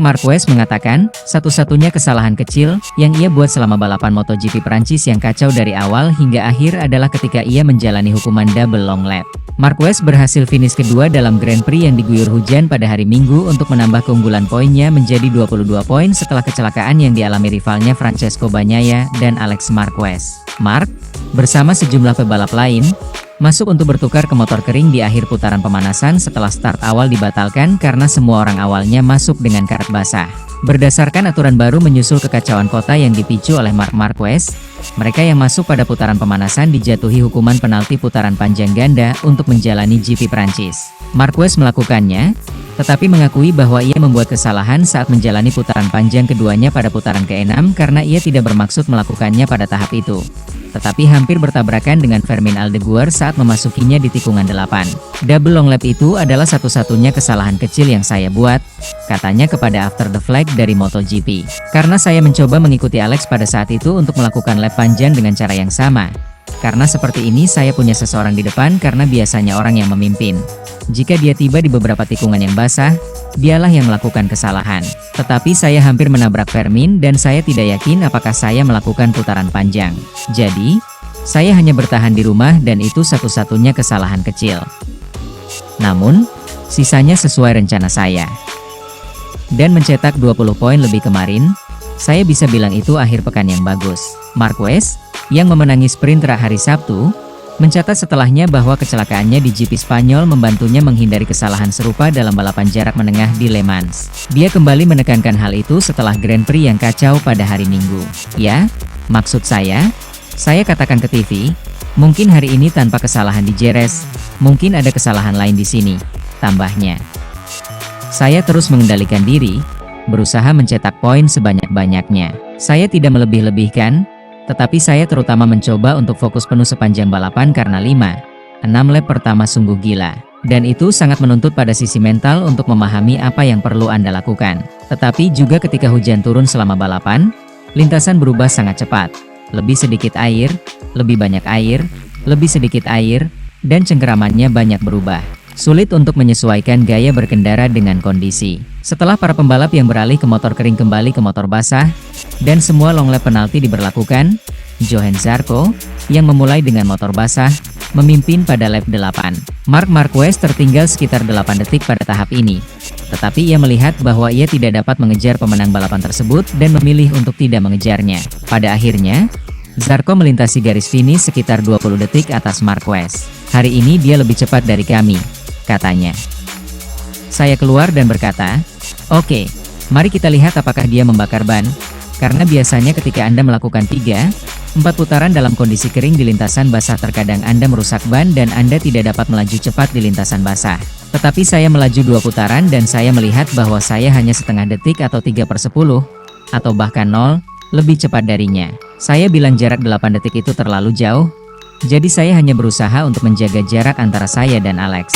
Marquez mengatakan, satu-satunya kesalahan kecil yang ia buat selama balapan MotoGP Prancis yang kacau dari awal hingga akhir adalah ketika ia menjalani hukuman double long lap. Marquez berhasil finish kedua dalam Grand Prix yang diguyur hujan pada hari Minggu untuk menambah keunggulan poinnya menjadi 22 poin setelah kecelakaan yang dialami rivalnya Francesco Bagnaia dan Alex Marquez. Mark, bersama sejumlah pebalap lain, masuk untuk bertukar ke motor kering di akhir putaran pemanasan setelah start awal dibatalkan karena semua orang awalnya masuk dengan karet basah. Berdasarkan aturan baru menyusul kekacauan kota yang dipicu oleh Marc Marquez, mereka yang masuk pada putaran pemanasan dijatuhi hukuman penalti putaran panjang ganda untuk menjalani GP Prancis. Marquez melakukannya, tetapi mengakui bahwa ia membuat kesalahan saat menjalani putaran panjang keduanya pada putaran ke-6 karena ia tidak bermaksud melakukannya pada tahap itu, tetapi hampir bertabrakan dengan Fermin Aldeguer saat memasukinya di tikungan 8. Double long lap itu adalah satu-satunya kesalahan kecil yang saya buat, katanya kepada After the Flag dari MotoGP. Karena saya mencoba mengikuti Alex pada saat itu untuk melakukan lap panjang dengan cara yang sama. Karena seperti ini saya punya seseorang di depan karena biasanya orang yang memimpin. Jika dia tiba di beberapa tikungan yang basah, dialah yang melakukan kesalahan. Tetapi saya hampir menabrak Fermin dan saya tidak yakin apakah saya melakukan putaran panjang. Jadi, saya hanya bertahan di rumah dan itu satu-satunya kesalahan kecil. Namun, sisanya sesuai rencana saya. Dan mencetak 20 poin lebih kemarin, saya bisa bilang itu akhir pekan yang bagus. Marquez, yang memenangi sprint terakhir hari Sabtu, mencatat setelahnya bahwa kecelakaannya di GP Spanyol membantunya menghindari kesalahan serupa dalam balapan jarak menengah di Le Mans. Dia kembali menekankan hal itu setelah Grand Prix yang kacau pada hari Minggu. Ya, maksud saya katakan ke TV, mungkin hari ini tanpa kesalahan di Jerez, mungkin ada kesalahan lain di sini, tambahnya. Saya terus mengendalikan diri, berusaha mencetak poin sebanyak-banyaknya. Saya tidak melebih-lebihkan, tetapi saya terutama mencoba untuk fokus penuh sepanjang balapan karena 5-6 lap pertama sungguh gila. Dan itu sangat menuntut pada sisi mental untuk memahami apa yang perlu Anda lakukan. Tetapi juga ketika hujan turun selama balapan, lintasan berubah sangat cepat. Lebih sedikit air, lebih banyak air, lebih sedikit air, dan cengkeramannya banyak berubah. Sulit untuk menyesuaikan gaya berkendara dengan kondisi. Setelah para pembalap yang beralih ke motor kering kembali ke motor basah, dan semua long lap penalti diberlakukan, Johann Zarco, yang memulai dengan motor basah, memimpin pada lap 8. Marc Marquez tertinggal sekitar 8 detik pada tahap ini. Tetapi ia melihat bahwa ia tidak dapat mengejar pemenang balapan tersebut dan memilih untuk tidak mengejarnya. Pada akhirnya, Zarco melintasi garis finish sekitar 20 detik atas Marquez. Hari ini dia lebih cepat dari kami, katanya. Saya keluar dan berkata, "Oke, mari kita lihat apakah dia membakar ban." Karena biasanya ketika Anda melakukan 3-4 putaran dalam kondisi kering di lintasan basah terkadang Anda merusak ban dan Anda tidak dapat melaju cepat di lintasan basah. Tetapi saya melaju 2 putaran dan saya melihat bahwa saya hanya setengah detik atau 3/10, atau bahkan 0, lebih cepat darinya. Saya bilang jarak 8 detik itu terlalu jauh, jadi saya hanya berusaha untuk menjaga jarak antara saya dan Alex.